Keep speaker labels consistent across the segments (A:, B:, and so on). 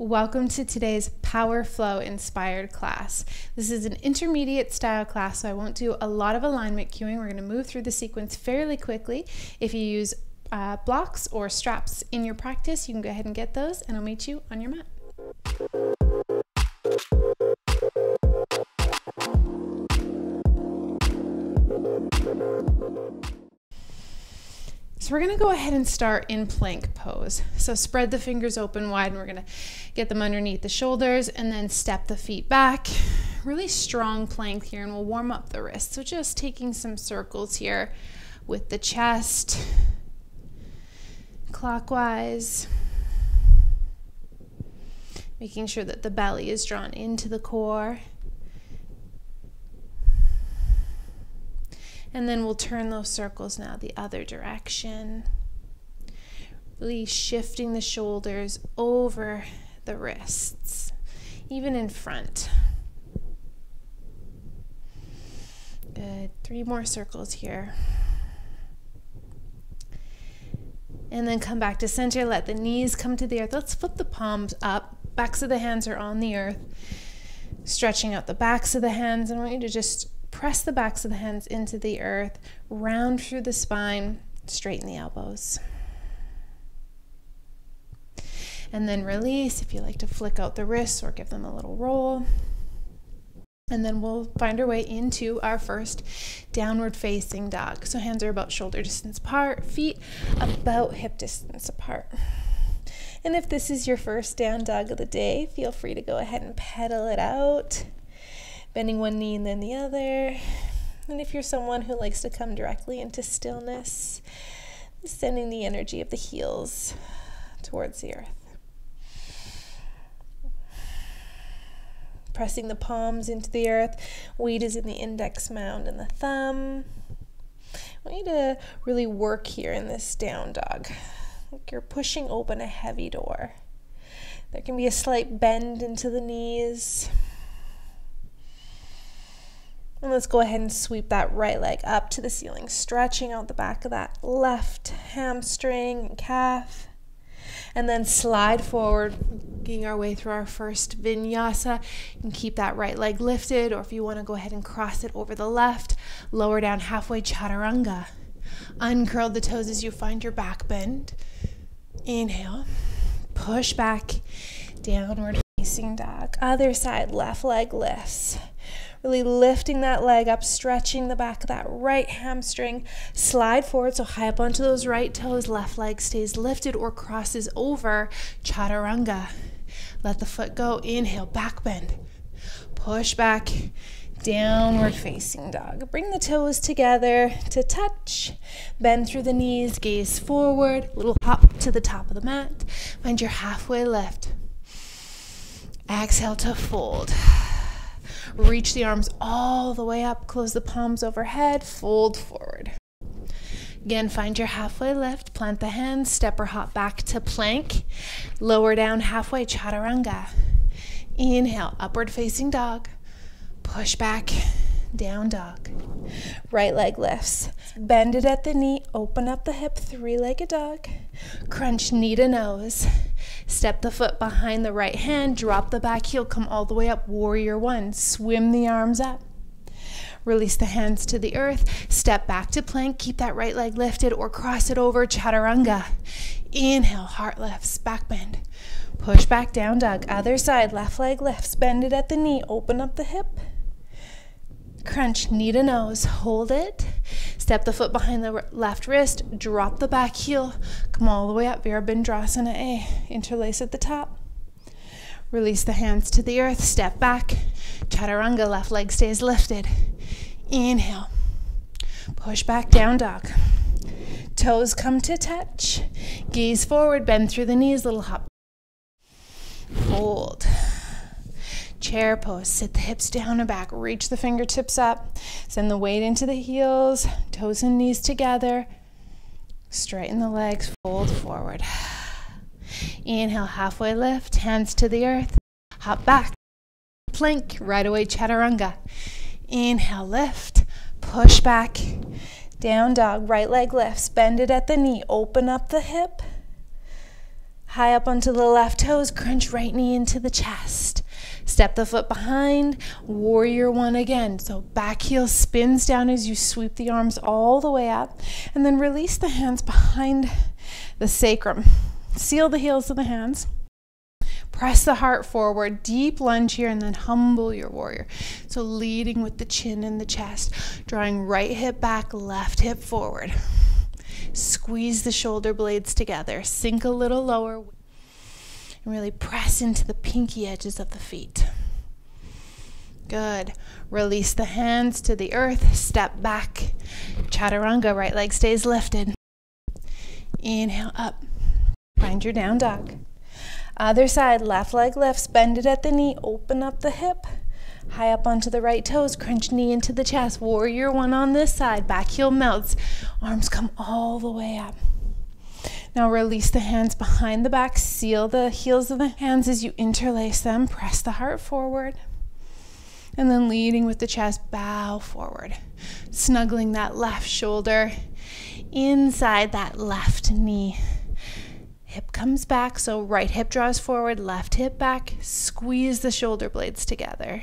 A: Welcome to today's Power Flow inspired class. This is an intermediate style class, so I won't do a lot of alignment cueing. We're going to move through the sequence fairly quickly. If you use blocks or straps in your practice, you can go ahead and get those, and I'll meet you on your mat. So we're going to go ahead and start in plank pose. So spread the fingers open wide, and we're going to get them underneath the shoulders and then step the feet back. Really strong plank here, and we'll warm up the wrists. So just taking some circles here with the chest, clockwise, making sure that the belly is drawn into the core. And then we'll turn those circles now the other direction. Really shifting the shoulders over the wrists, even in front. Good. 3 more circles here. And then come back to center. Let the knees come to the earth. Let's flip the palms up. Backs of the hands are on the earth. Stretching out the backs of the hands. And I want you to just press the backs of the hands into the earth, round through the spine, straighten the elbows. And then release if you like to flick out the wrists or give them a little roll. And then we'll find our way into our first downward facing dog. So hands are about shoulder distance apart, feet about hip distance apart. And if this is your first down dog of the day, feel free to go ahead and pedal it out. Bending one knee and then the other. And if you're someone who likes to come directly into stillness, sending the energy of the heels towards the earth. Pressing the palms into the earth. Weight is in the index mound and the thumb. I want you to really work here in this down dog. Like you're pushing open a heavy door. There can be a slight bend into the knees. And let's go ahead and sweep that right leg up to the ceiling, stretching out the back of that left hamstring and calf. And then slide forward, working our way through our first vinyasa. You can keep that right leg lifted, or if you want to go ahead and cross it over the left, lower down halfway, chaturanga. Uncurl the toes as you find your back bend. Inhale, push back, downward facing dog. Other side, left leg lifts. Really lifting that leg up, stretching the back of that right hamstring. Slide forward, so high up onto those right toes. Left leg stays lifted or crosses over, chaturanga. Let the foot go. Inhale, back bend. Push back, downward facing dog. Bring the toes together to touch. Bend through the knees, gaze forward. Little hop to the top of the mat. Find your halfway lift. Exhale to fold. Reach the arms all the way up, close the palms overhead, fold forward. Again, find your halfway lift, plant the hands, step or hop back to plank, lower down halfway, chaturanga. Inhale, upward facing dog, push back, down dog. Right leg lifts, bend it at the knee, open up the hip, 3-legged dog. Crunch knee to nose. Step the foot behind the right hand, drop the back heel, come all the way up, warrior 1. Swim the arms up. Release the hands to the earth, step back to plank, keep that right leg lifted or cross it over, chaturanga. Inhale, heart lifts, back bend. Push back, down dog. Other side, left leg lifts, bend it at the knee, open up the hip. Crunch knee to nose, hold it. Step the foot behind the left wrist, drop the back heel, come all the way up, Virabhadrasana A. Interlace at the top. Release the hands to the earth, step back. Chaturanga, left leg stays lifted. Inhale. Push back, down dog. Toes come to touch. Gaze forward, bend through the knees, little hop. Fold. Chair pose, sit the hips down and back, reach the fingertips up, send the weight into the heels, toes and knees together, straighten the legs, fold forward. Inhale, halfway lift, hands to the earth, hop back, plank, right away, chaturanga. Inhale, lift, push back, down dog, right leg lifts, bend it at the knee, open up the hip. High up onto the left toes, crunch right knee into the chest. Step the foot behind, warrior one again. So back heel spins down as you sweep the arms all the way up, and then release the hands behind the sacrum. Seal the heels of the hands. Press the heart forward, deep lunge here, and then humble your warrior. So leading with the chin in the chest, drawing right hip back, left hip forward. Squeeze the shoulder blades together, sink a little lower, and really press into the pinky edges of the feet. Good. Release the hands to the earth, step back. Chaturanga, right leg stays lifted. Inhale up, find your down dog. Other side, left leg lifts, bend it at the knee, open up the hip. High up onto the right toes, crunch knee into the chest. Warrior one on this side, back heel melts. Arms come all the way up. Now release the hands behind the back, seal the heels of the hands as you interlace them. Press the heart forward. And then leading with the chest, bow forward. Snuggling that left shoulder inside that left knee. Hip comes back, so right hip draws forward, left hip back. Squeeze the shoulder blades together.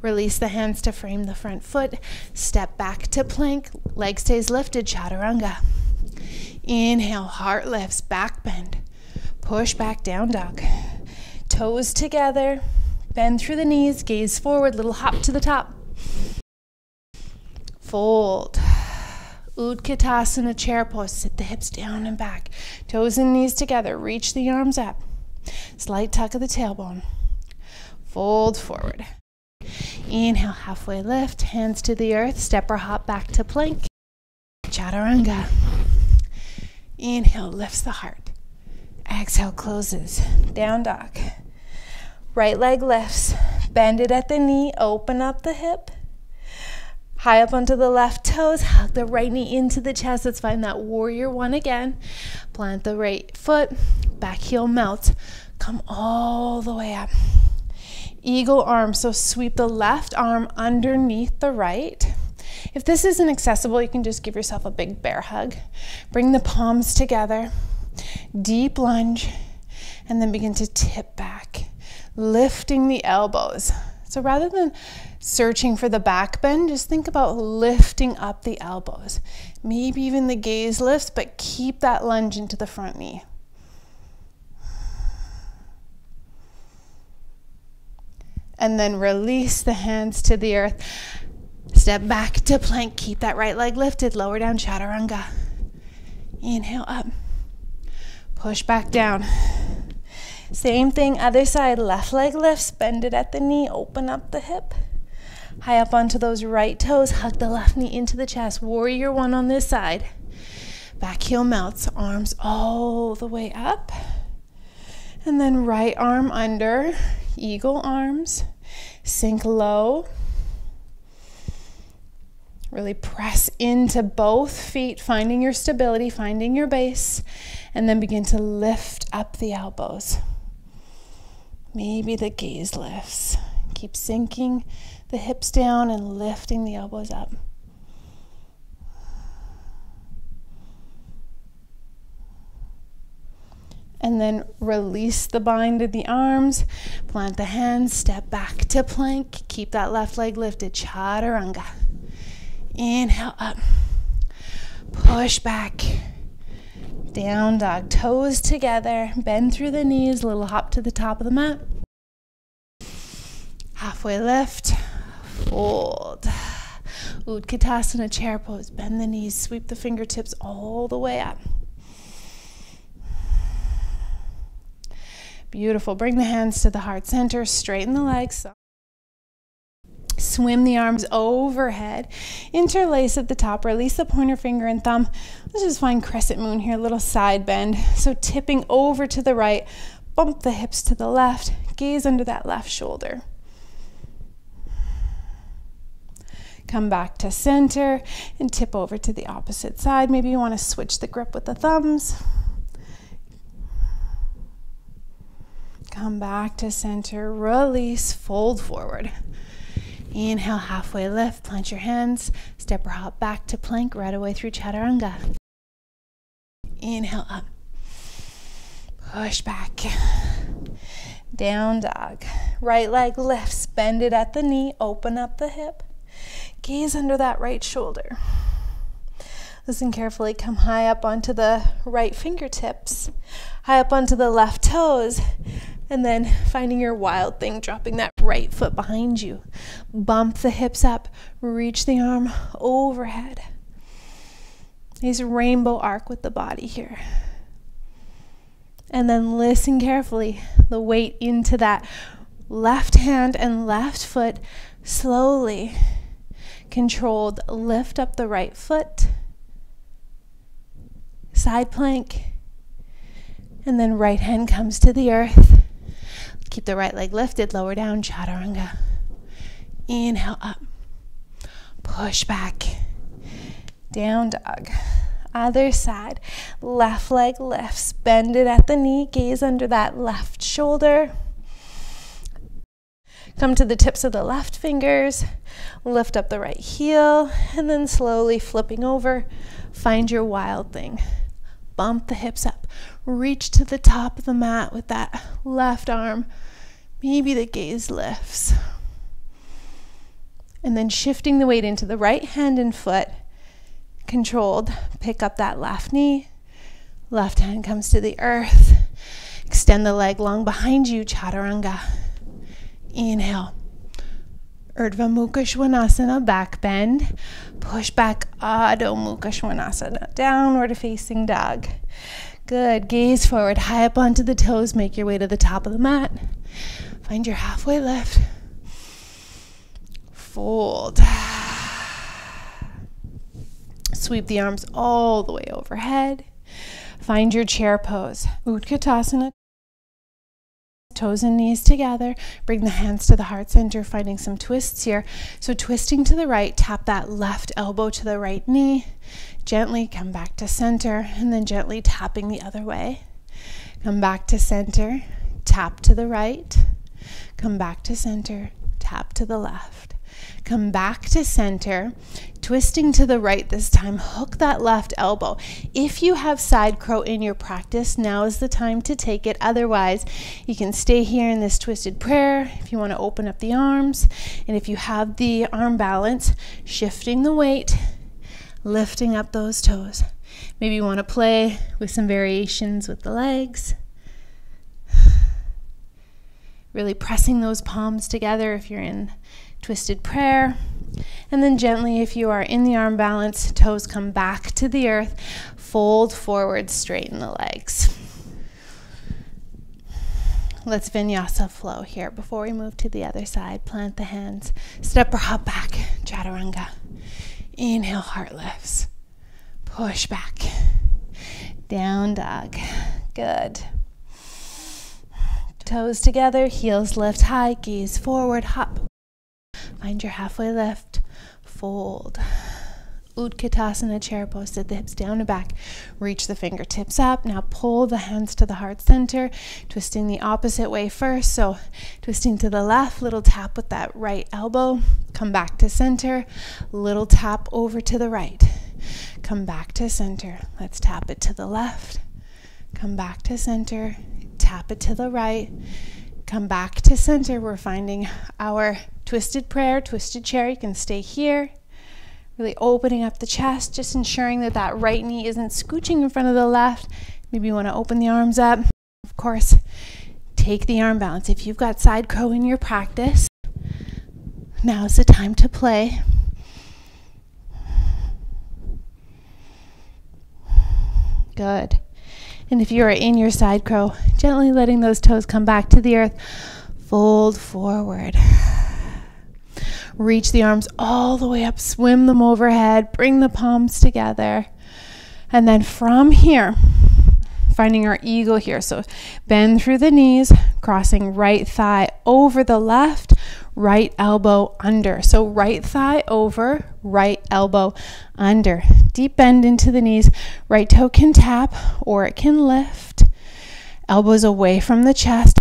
A: Release the hands to frame the front foot. Step back to plank. Leg stays lifted, chaturanga. Inhale, heart lifts, back bend. Push back, down dog. Toes together. Bend through the knees, gaze forward, little hop to the top. Fold. Utkatasana, chair pose. Sit the hips down and back. Toes and knees together. Reach the arms up. Slight tuck of the tailbone. Fold forward. Inhale, halfway lift. Hands to the earth. Step or hop back to plank. Chaturanga. Inhale, lifts the heart. Exhale, closes. Down dog. Right leg lifts. Bend it at the knee. Open up the hip. High up onto the left toes, hug the right knee into the chest. Let's find that warrior one again. Plant the right foot, back heel melts. Come all the way up. Eagle arm, so sweep the left arm underneath the right. If this isn't accessible, you can just give yourself a big bear hug. Bring the palms together, deep lunge, and then begin to tip back, lifting the elbows. So rather than searching for the back bend, just think about lifting up the elbows. Maybe even the gaze lifts, but keep that lunge into the front knee. And then release the hands to the earth. Step back to plank. Keep that right leg lifted. Lower down, chaturanga. Inhale up. Push back down. Same thing, other side, left leg lifts, bend it at the knee, open up the hip. High up onto those right toes, hug the left knee into the chest. Warrior one on this side. Back heel melts, arms all the way up. And then right arm under, eagle arms. Sink low. Really press into both feet, finding your stability, finding your base. And then begin to lift up the elbows. Maybe the gaze lifts. Keep sinking the hips down and lifting the elbows up. And then release the bind of the arms, plant the hands, step back to plank. Keep that left leg lifted, chaturanga. Inhale up, push back. Down dog, toes together, bend through the knees, little hop to the top of the mat. Halfway lift, fold. Utkatasana, chair pose, bend the knees, sweep the fingertips all the way up. Beautiful, bring the hands to the heart center, straighten the legs. Swim the arms overhead, interlace at the top, release the pointer finger and thumb. Let's just find crescent moon here, little side bend. So tipping over to the right, bump the hips to the left, gaze under that left shoulder. Come back to center and tip over to the opposite side. Maybe you want to switch the grip with the thumbs. Come back to center, release, fold forward. Inhale, halfway lift, plant your hands, step or hop back to plank, right away through chaturanga. Inhale up. Push back. Down dog. Right leg lifts, bend it at the knee, open up the hip. Gaze under that right shoulder. Listen carefully, come high up onto the right fingertips, high up onto the left toes, and then finding your wild thing, dropping that right foot behind you. Bump the hips up, reach the arm overhead. Nice rainbow arc with the body here. And then listen carefully, the weight into that left hand and left foot, slowly, controlled, lift up the right foot, side plank, and then right hand comes to the earth. Keep the right leg lifted, lower down, chaturanga. Inhale up, push back, down dog. Other side, left leg lifts, bend it at the knee, gaze under that left shoulder. Come to the tips of the left fingers, lift up the right heel, and then slowly flipping over, find your wild thing. Bump the hips up, reach to the top of the mat with that left arm. Maybe the gaze lifts. And then shifting the weight into the right hand and foot, controlled, pick up that left knee, left hand comes to the earth, extend the leg long behind you, chaturanga. Inhale, Urdhva Mukha Svanasana, back bend, push back, Adho Mukha Svanasana, downward facing dog. Good, gaze forward, high up onto the toes, make your way to the top of the mat, find your halfway lift, fold. Sweep the arms all the way overhead. Find your chair pose. Utkatasana. Toes and knees together. Bring the hands to the heart center, finding some twists here. So twisting to the right, tap that left elbow to the right knee. Gently come back to center, and then gently tapping the other way. Come back to center, tap to the right. Come back to center, tap to the left. Come back to center, twisting to the right this time, hook that left elbow. If you have side crow in your practice, now is the time to take it. Otherwise, you can stay here in this twisted prayer if you want to open up the arms. And if you have the arm balance, shifting the weight, lifting up those toes. Maybe you want to play with some variations with the legs. Really pressing those palms together if you're in twisted prayer. And then gently, if you are in the arm balance, toes come back to the earth, fold forward, straighten the legs. Let's vinyasa flow here before we move to the other side. Plant the hands, step or hop back, chaturanga. Inhale, heart lifts. Push back, down dog. Good. Toes together, heels lift high, gaze forward, hop. Find your halfway lift, fold. Utkatasana, chair pose, sit the hips down and back. Reach the fingertips up. Now pull the hands to the heart center, twisting the opposite way first. So twisting to the left, little tap with that right elbow. Come back to center, little tap over to the right. Come back to center. Let's tap it to the left. Come back to center, tap it to the right. Come back to center. We're finding our twisted prayer, twisted chair. You can stay here. Really opening up the chest, just ensuring that that right knee isn't scooching in front of the left. Maybe you want to open the arms up. Of course, take the arm balance. If you've got side crow in your practice, now's the time to play. Good. And if you are in your side crow, gently letting those toes come back to the earth, fold forward. Reach the arms all the way up, swim them overhead, bring the palms together. And then from here, finding our eagle here. So bend through the knees, crossing right thigh over the left, right elbow under. So right thigh over, right elbow under. Deep bend into the knees. Right toe can tap or it can lift. Elbows away from the chest.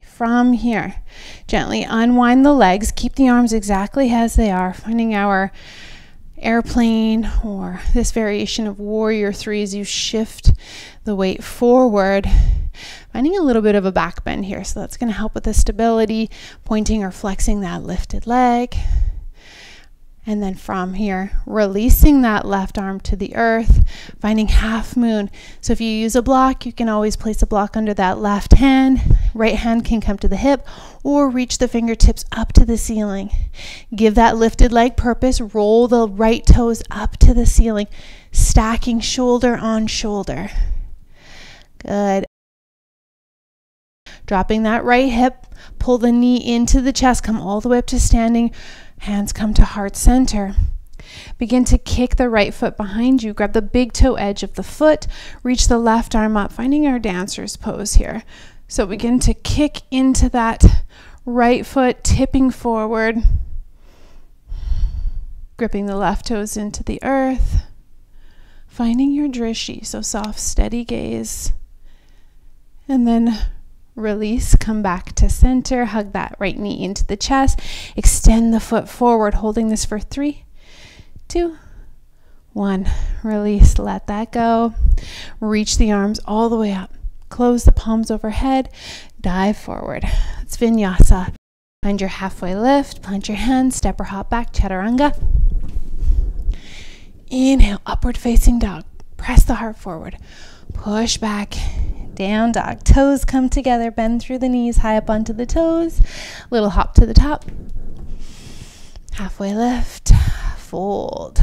A: From here, gently unwind the legs. Keep the arms exactly as they are. Finding our
B: airplane or this variation of warrior three as you shift the weight forward, finding a little bit of a back bend here. So that's going to help with the stability, pointing or flexing that lifted leg. And then from here, releasing that left arm to the earth, finding half moon. So if you use a block, you can always place a block under that left hand. Right hand can come to the hip or reach the fingertips up to the ceiling. Give that lifted leg purpose. Roll the right toes up to the ceiling, stacking shoulder on shoulder. Good. Dropping that right hip, pull the knee into the chest, come all the way up to standing. Hands come to heart center. Begin to kick the right foot behind you. Grab the big toe edge of the foot. Reach the left arm up, finding our dancer's pose here. So begin to kick into that right foot, tipping forward. Gripping the left toes into the earth. Finding your drishti, so soft, steady gaze. And then release, come back to center, hug that right knee into the chest, extend the foot forward, holding this for 3, 2, 1. Release, let that go. Reach the arms all the way up. Close the palms overhead, dive forward. It's vinyasa. Find your halfway lift, plant your hands, step or hop back, chaturanga. Inhale, upward facing dog. Press the heart forward. Push back. Down dog. Toes come together. Bend through the knees. High up onto the toes. Little hop to the top. Halfway lift. Fold.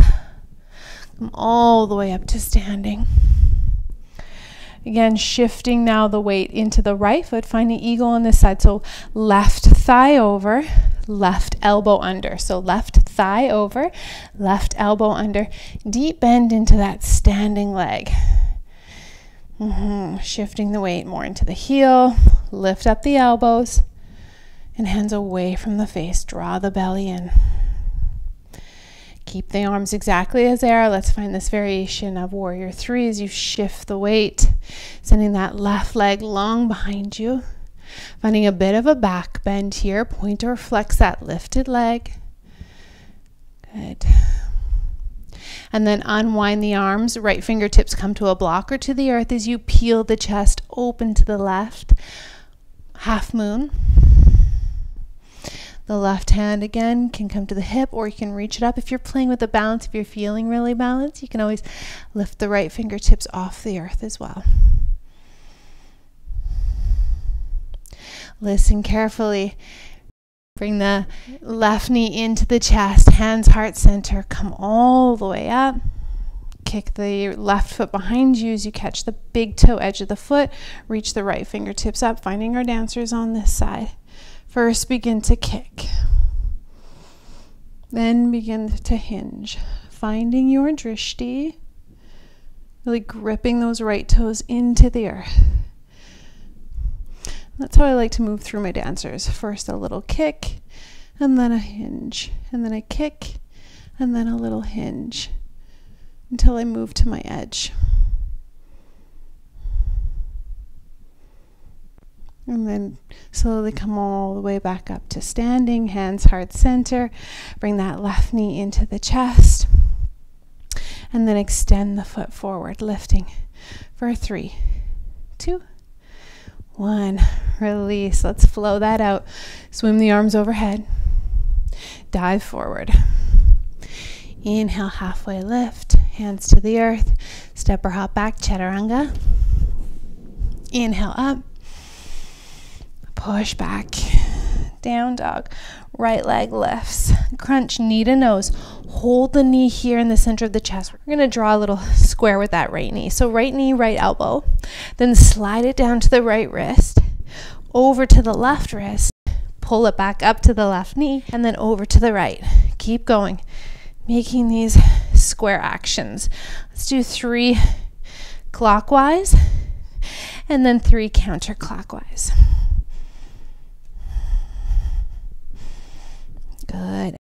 B: Come all the way up to standing. Again, shifting now the weight into the right foot. Finding eagle on this side. So left thigh over. Left elbow under. So left thigh over. Left elbow under. Deep bend into that standing leg. Shifting the weight more into the heel, lift up the elbows, and hands away from the face. Draw the belly in. Keep the arms exactly as they are. Let's find this variation of warrior three as you shift the weight, sending that left leg long behind you. Finding a bit of a back bend here. Point or flex that lifted leg. Good. And then unwind the arms. Right fingertips come to a block or to the earth as you peel the chest open to the left. Half moon. The left hand again can come to the hip, or you can reach it up. If you're playing with the balance, if you're feeling really balanced, you can always lift the right fingertips off the earth as well. Listen carefully. Bring the left knee into the chest, hands heart center, come all the way up. Kick the left foot behind you as you catch the big toe edge of the foot. Reach the right fingertips up, finding our dancers on this side. First, begin to kick. Then begin to hinge. Finding your drishti. Really gripping those right toes into the earth. That's how I like to move through my dancers. First a little kick, and then a hinge, and then a kick, and then a little hinge, until I move to my edge. And then slowly come all the way back up to standing, hands heart center. Bring that left knee into the chest, and then extend the foot forward, lifting for 3, 2, 1. Release. Let's flow that out. Swim the arms overhead. Dive forward. Inhale, halfway lift. Hands to the earth. Step or hop back, chaturanga. Inhale up. Push back. Down dog. Right leg lifts. Crunch knee to nose. Hold the knee here in the center of the chest. We're going to draw a little square with that right knee. So right knee, right elbow. Then slide it down to the right wrist. Over to the left wrist. Pull it back up to the left knee. And then over to the right. Keep going. Making these square actions. Let's do 3 clockwise. And then 3 counterclockwise. Good.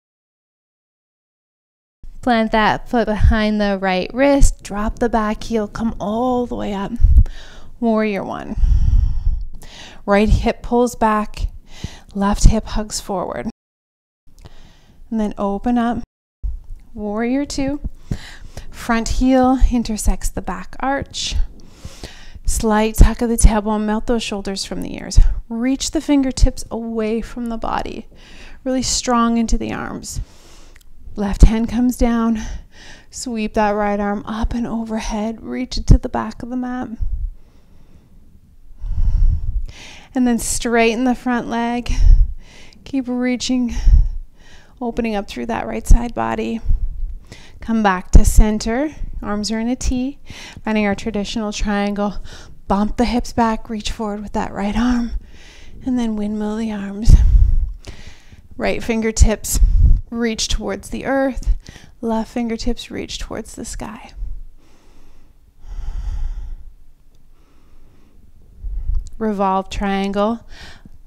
B: Plant that foot behind the right wrist. Drop the back heel. Come all the way up. Warrior one. Right hip pulls back. Left hip hugs forward. And then open up. Warrior two. Front heel intersects the back arch. Slight tuck of the tailbone, melt those shoulders from the ears. Reach the fingertips away from the body. Really strong into the arms. Left hand comes down. Sweep that right arm up and overhead. Reach it to the back of the mat. And then straighten the front leg. Keep reaching, opening up through that right side body. Come back to center. Arms are in a T. Finding our traditional triangle. Bump the hips back. Reach forward with that right arm. And then windmill the arms. Right fingertips reach towards the earth. Left fingertips reach towards the sky. Revolve triangle.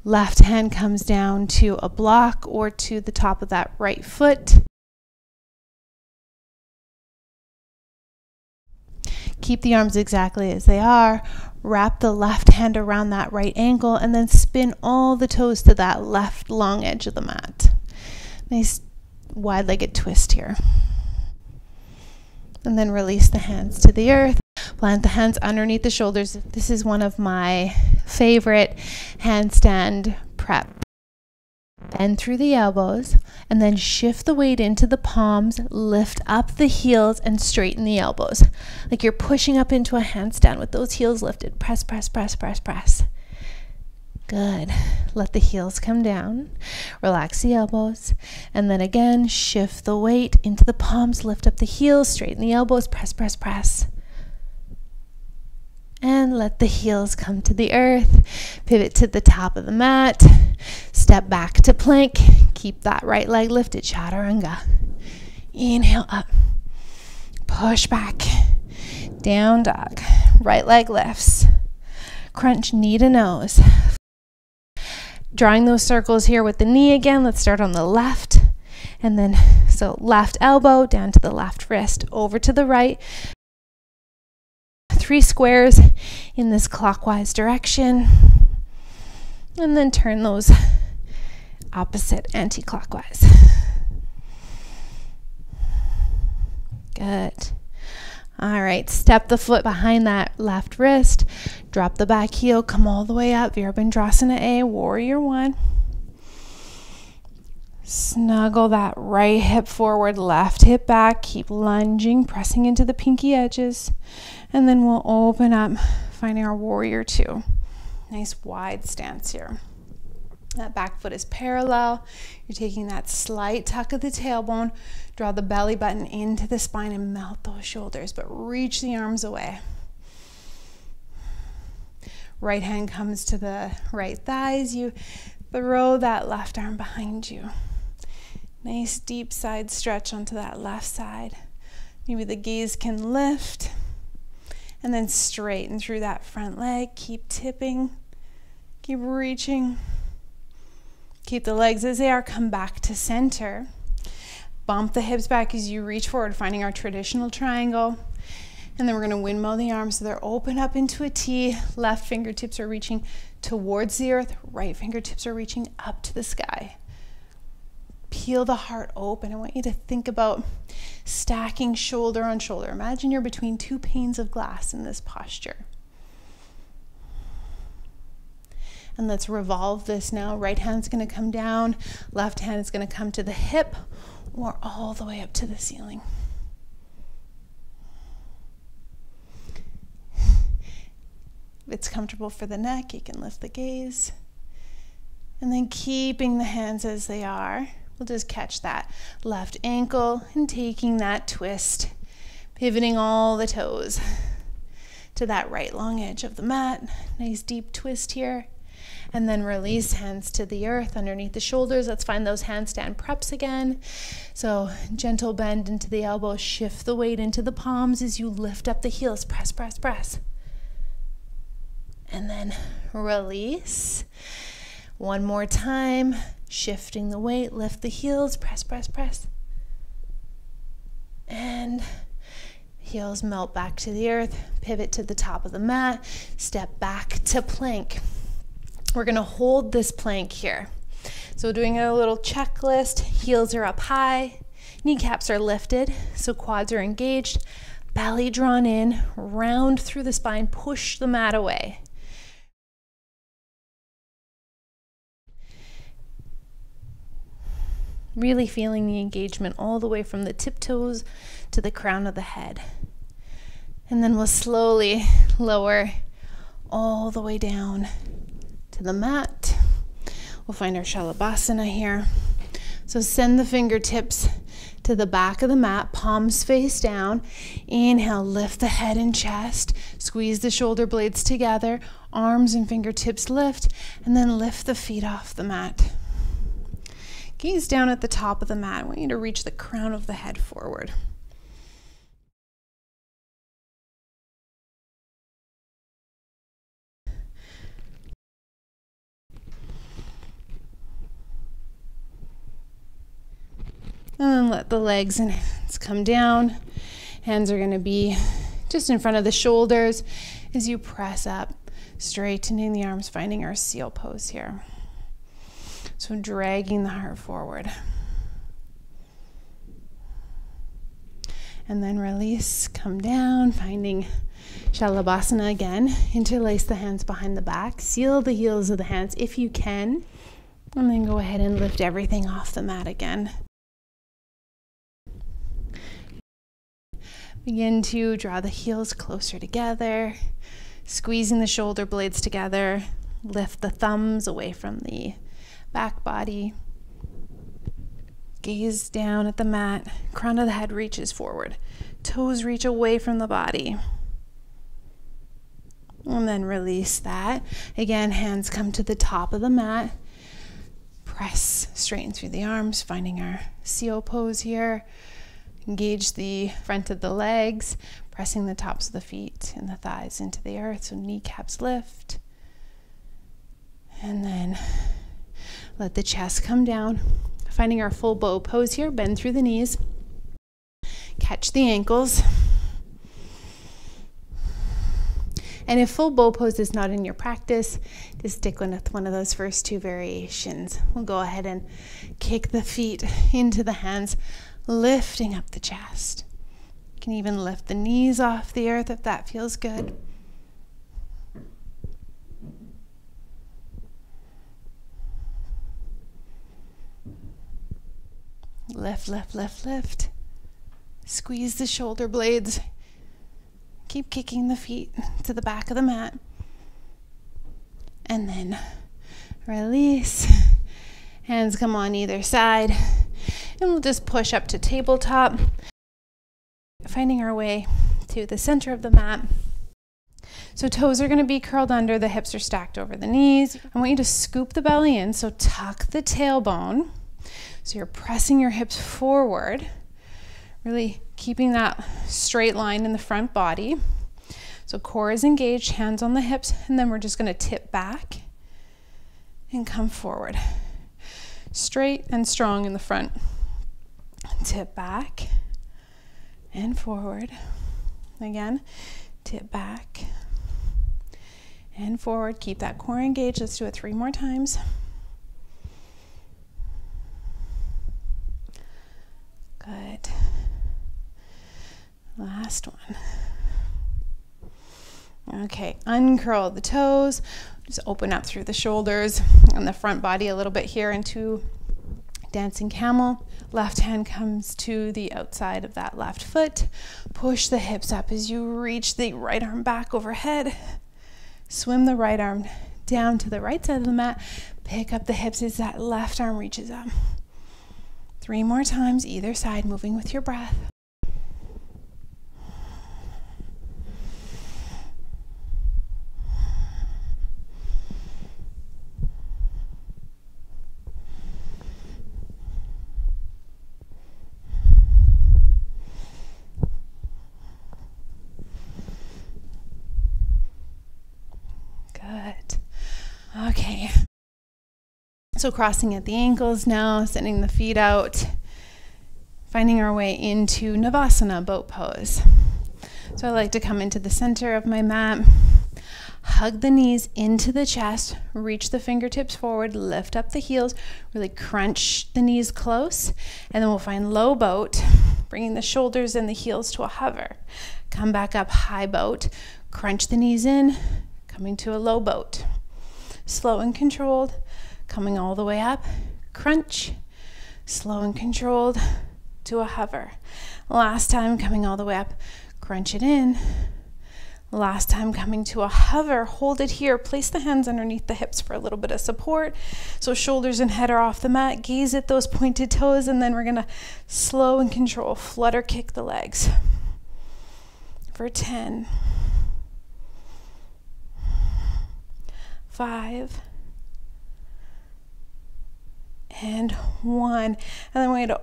B: Left hand comes down to a block or to the top of that right foot. Keep the arms exactly as they are. Wrap the left hand around that right ankle and then spin all the toes to that left long edge of the mat. Nice wide-legged twist here. And then release the hands to the earth. Plant the hands underneath the shoulders. This is one of my favorite handstand prep. Bend through the elbows and then shift the weight into the palms, lift up the heels and straighten the elbows. Like you're pushing up into a handstand with those heels lifted. Press, press, press, press, press. Good. Let the heels come down. Relax the elbows. And then again, shift the weight into the palms, lift up the heels, straighten the elbows, press, press, press. And let the heels come to the earth. Pivot to the top of the mat. Step back to plank. Keep that right leg lifted. Chaturanga. Inhale up. Push back. Down dog. Right leg lifts. Crunch knee to nose. Drawing those circles here with the knee again. Let's start on the left. And then, so left elbow down to the left wrist. Over to the right. 3 squares in this clockwise direction. And then turn those opposite anti-clockwise. Good. All right, step the foot behind that left wrist. Drop the back heel, come all the way up. Virabhadrasana A, Warrior One. Snuggle that right hip forward, left hip back. Keep lunging, pressing into the pinky edges. And then we'll open up, finding our Warrior Two. Nice wide stance here. That back foot is parallel. You're taking that slight tuck of the tailbone. Draw the belly button into the spine and melt those shoulders, but reach the arms away. Right hand comes to the right thighs. You throw that left arm behind you. Nice deep side stretch onto that left side. Maybe the gaze can lift. And then straighten through that front leg. Keep tipping. Keep reaching. Keep the legs as they are. Come back to center. Bump the hips back as you reach forward, finding our traditional triangle. And then we're going to windmill the arms so they're open up into a T. Left fingertips are reaching towards the earth. Right fingertips are reaching up to the sky. Peel the heart open. I want you to think about stacking shoulder on shoulder. Imagine you're between 2 panes of glass in this posture. And let's revolve this now. Right hand's going to come down. Left hand is going to come to the hip or all the way up to the ceiling. If it's comfortable for the neck, you can lift the gaze. And then keeping the hands as they are. We'll just catch that left ankle and taking that twist, pivoting all the toes to that right long edge of the mat. Nice deep twist here. And then release hands to the earth underneath the shoulders. Let's find those handstand preps again. So gentle bend into the elbow, shift the weight into the palms as you lift up the heels. Press, press, press. And then release. One more time. Shifting the weight, lift the heels, press, press, press. And heels melt back to the earth, pivot to the top of the mat, step back to plank. We're going to hold this plank here. So doing a little checklist, heels are up high, Kneecaps are lifted, so quads are engaged, belly drawn in, round through the spine, push the mat away. Really feeling the engagement all the way from the tiptoes to the crown of the head. And then we'll slowly lower all the way down to the mat. We'll find our Shalabhasana here. So send the fingertips to the back of the mat, palms face down. Inhale, lift the head and chest. Squeeze the shoulder blades together. Arms and fingertips lift, and then lift the feet off the mat. Gaze down at the top of the mat. I want you to reach the crown of the head forward. And then let the legs and hands come down. Hands are going to be just in front of the shoulders as you press up, straightening the arms, finding our seal pose here. So dragging the heart forward. And then release, come down, finding Shalabhasana again. Interlace the hands behind the back. Seal the heels of the hands if you can. And then go ahead and lift everything off the mat again. Begin to draw the heels closer together. Squeezing the shoulder blades together. Lift the thumbs away from the back body. Gaze down at the mat. Crown of the head reaches forward. Toes reach away from the body. And then release that. Again, hands come to the top of the mat. Press, straighten through the arms, finding our seal pose here. Engage the front of the legs, pressing the tops of the feet and the thighs into the earth, so kneecaps lift. And then let the chest come down. Finding our full bow pose here, bend through the knees. Catch the ankles. And if full bow pose is not in your practice, just stick with one of those first two variations. We'll go ahead and kick the feet into the hands, lifting up the chest. You can even lift the knees off the earth if that feels good. Lift, lift, lift, lift. Squeeze the shoulder blades. Keep kicking the feet to the back of the mat. And then release. Hands come on either side. And we'll just push up to tabletop. Finding our way to the center of the mat. So toes are going to be curled under, the hips are stacked over the knees. I want you to scoop the belly in, so tuck the tailbone. So you're pressing your hips forward, really keeping that straight line in the front body. So core is engaged, hands on the hips, and then we're just going to tip back and come forward. Straight and strong in the front. Tip back and forward. Again, tip back and forward. Keep that core engaged. Let's do it 3 more times. Good. Last one. Okay, uncurl the toes. Just open up through the shoulders and the front body a little bit here into dancing camel. Left hand comes to the outside of that left foot. Push the hips up as you reach the right arm back overhead. Swim the right arm down to the right side of the mat. Pick up the hips as that left arm reaches up. 3 more times, either side, moving with your breath. Good. Okay. So crossing at the ankles now, sending the feet out, finding our way into Navasana, boat pose. So I like to come into the center of my mat, Hug the knees into the chest, reach the fingertips forward, lift up the heels, really crunch the knees close, and then we'll find low boat, bringing the shoulders and the heels to a hover. Come back up, high boat, crunch the knees in, coming to a low boat. Slow and controlled, coming all the way up, crunch, slow and controlled to a hover. Last time, coming all the way up, crunch it in. Last time, coming to a hover, hold it here. Place the hands underneath the hips for a little bit of support. So shoulders and head are off the mat. Gaze at those pointed toes, and then we're gonna slow and control, flutter kick the legs. For 10, 5, and 1. And then we're gonna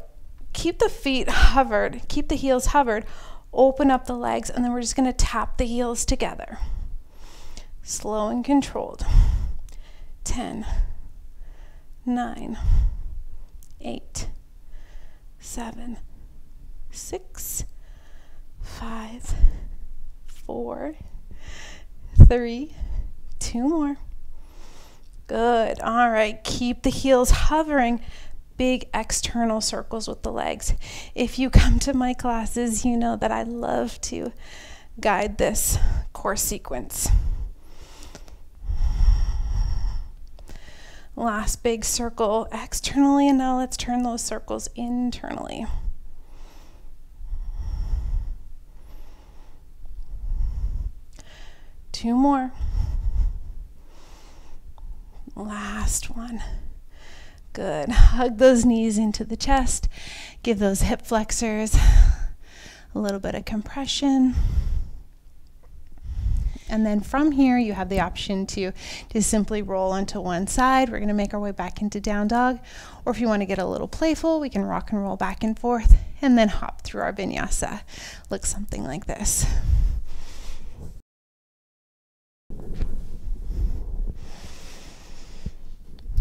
B: keep the feet hovered, keep the heels hovered, open up the legs, and then we're just gonna tap the heels together. Slow and controlled. 10, 9, 8, 7, 6, 5, 4, 3, 2 more. Good. All right, keep the heels hovering. Big external circles with the legs. If you come to my classes, you know that I love to guide this core sequence. Last big circle externally, and now let's turn those circles internally. Two more. Last one. Good. Hug those knees into the chest. Give those hip flexors a little bit of compression. And then from here, you have the option to just simply roll onto one side. We're going to make our way back into down dog. Or if you want to get a little playful, we can rock and roll back and forth and then hop through our vinyasa. Looks something like this.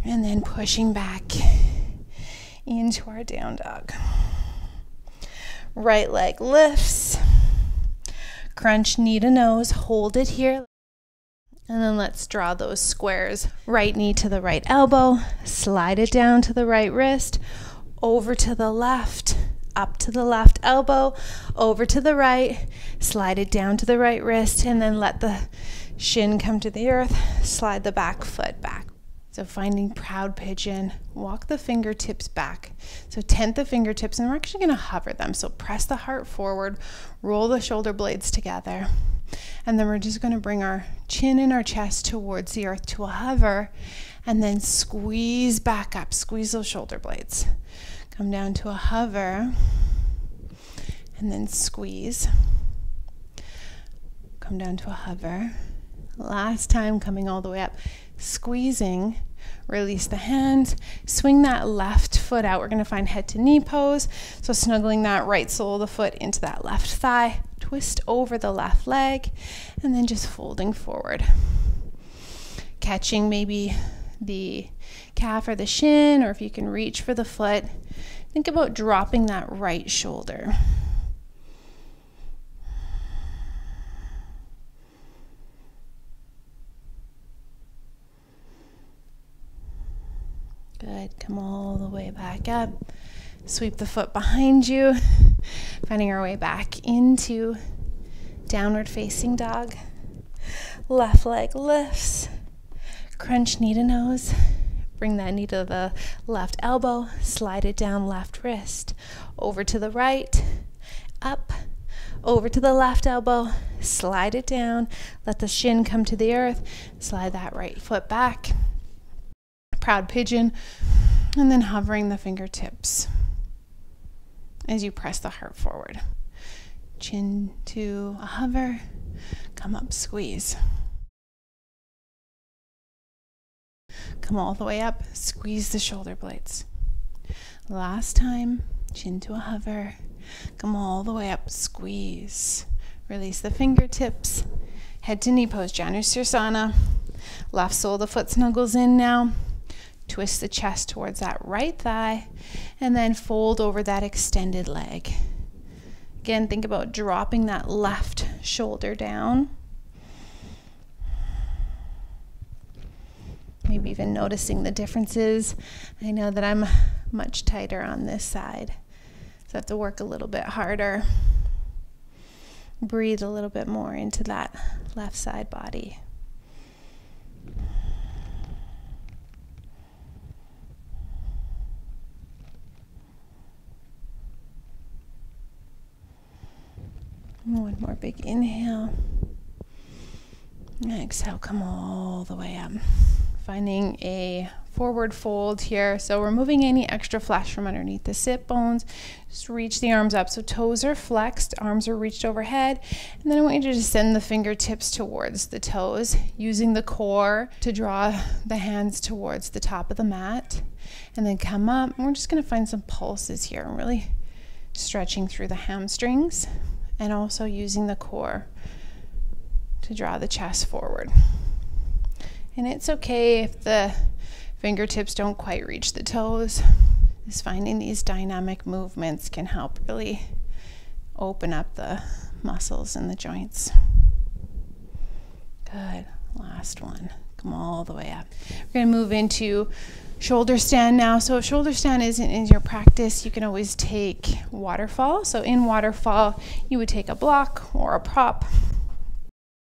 B: And then pushing back into our down dog. Right leg lifts. Crunch knee to nose. Hold it here. And then let's draw those squares. Right knee to the right elbow. Slide it down to the right wrist. Over to the left. Up to the left elbow. Over to the right. Slide it down to the right wrist. And then let the shin come to the earth. Slide the back foot back. So finding proud pigeon, walk the fingertips back. So tent the fingertips, and we're actually going to hover them. So press the heart forward, roll the shoulder blades together. And then we're just going to bring our chin and our chest towards the earth to a hover, and then squeeze back up, squeeze those shoulder blades. Come down to a hover, and then squeeze. Come down to a hover. Last time, coming all the way up. Squeezing, release the hands, swing that left foot out. We're going to find head to knee pose. So snuggling that right sole of the foot into that left thigh, twist over the left leg, and then just folding forward. Catching maybe the calf or the shin, or if you can reach for the foot, think about dropping that right shoulder. Good. Come all the way back up. Sweep the foot behind you. Finding our way back into downward facing dog. Left leg lifts. Crunch knee to nose. Bring that knee to the left elbow. Slide it down left wrist. Over to the right. Up. Over to the left elbow. Slide it down. Let the shin come to the earth. Slide that right foot back. Proud pigeon, and then hovering the fingertips as you press the heart forward. Chin to a hover, come up, squeeze. Come all the way up, squeeze the shoulder blades. Last time, chin to a hover, come all the way up, squeeze. Release the fingertips, head to knee pose, Janu Sirsana. Left sole of the foot snuggles in now. Twist the chest towards that right thigh, and then fold over that extended leg. Again, think about dropping that left shoulder down. maybe even noticing the differences. I know that I'm much tighter on this side, so I have to work a little bit harder. Breathe a little bit more into that left side body. One more big inhale. Exhale, come all the way up. Finding a forward fold here. So removing any extra flesh from underneath the sit bones. Just reach the arms up. So toes are flexed, arms are reached overhead. And then I want you to just send the fingertips towards the toes, using the core to draw the hands towards the top of the mat. And then come up. And we're just going to find some pulses here. I'm really stretching through the hamstrings and also using the core to draw the chest forward. And it's okay if the fingertips don't quite reach the toes. Just finding these dynamic movements can help really open up the muscles in the joints. Good. Last one. Come all the way up. We're going to move into shoulder stand now. So if shoulder stand isn't in your practice, you can always take waterfall. So in waterfall, you would take a block or a prop,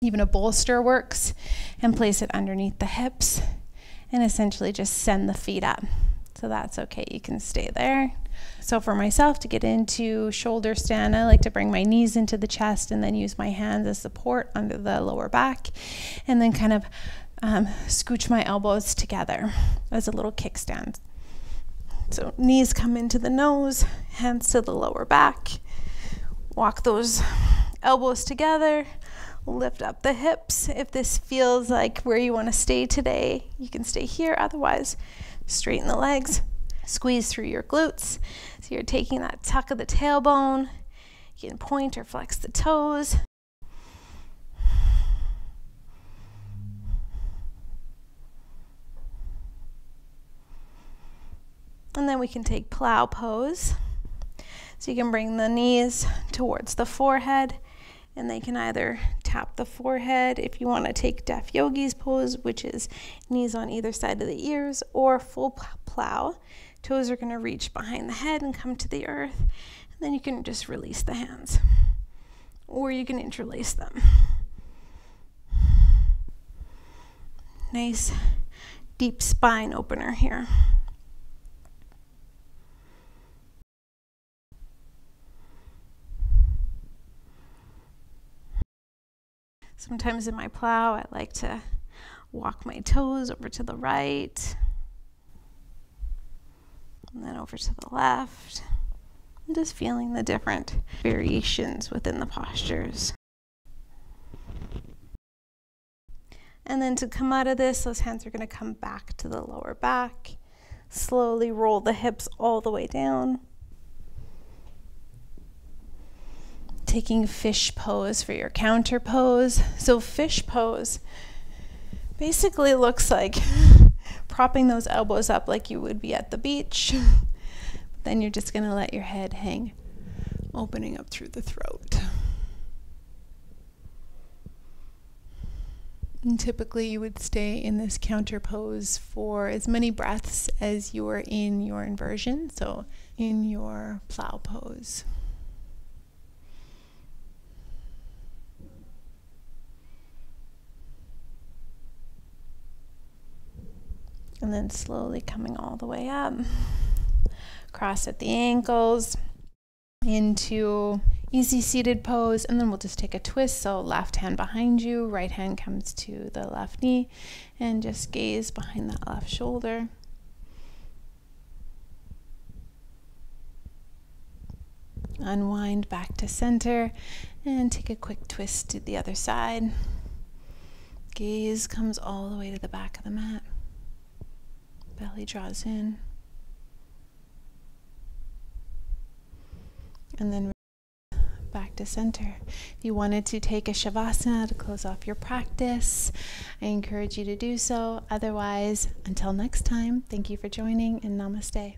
B: even a bolster works, and place it underneath the hips and essentially just send the feet up. So that's okay, you can stay there. So for myself, to get into shoulder stand, I like to bring my knees into the chest and then use my hands as support under the lower back, and then kind of scooch my elbows together as a little kickstand. So knees come into the nose, hands to the lower back. Walk those elbows together, lift up the hips. If this feels like where you want to stay today, you can stay here. Otherwise, straighten the legs, squeeze through your glutes. So you're taking that tuck of the tailbone. You can point or flex the toes. And then we can take plow pose. So you can bring the knees towards the forehead, and they can either tap the forehead if you want to take Deaf Yogi's pose, which is knees on either side of the ears, or full plow. Toes are going to reach behind the head and come to the earth. And then you can just release the hands, or you can interlace them. Nice deep spine opener here. Sometimes in my plow, I like to walk my toes over to the right, and then over to the left. I'm just feeling the different variations within the postures. And then to come out of this, those hands are going to come back to the lower back. Slowly roll the hips all the way down. Taking fish pose for your counter pose. So fish pose basically looks like propping those elbows up like you would be at the beach. Then you're just going to let your head hang, opening up through the throat. And typically you would stay in this counter pose for as many breaths as you are in your inversion, so in your plow pose. And then slowly coming all the way up, cross at the ankles, into easy seated pose, and then we'll just take a twist. So left hand behind you, right hand comes to the left knee, and just gaze behind that left shoulder. Unwind back to center, and take a quick twist to the other side. Gaze comes all the way to the back of the mat. Belly draws in. And then back to center. If you wanted to take a Shavasana to close off your practice, I encourage you to do so. Otherwise, until next time, thank you for joining, and namaste.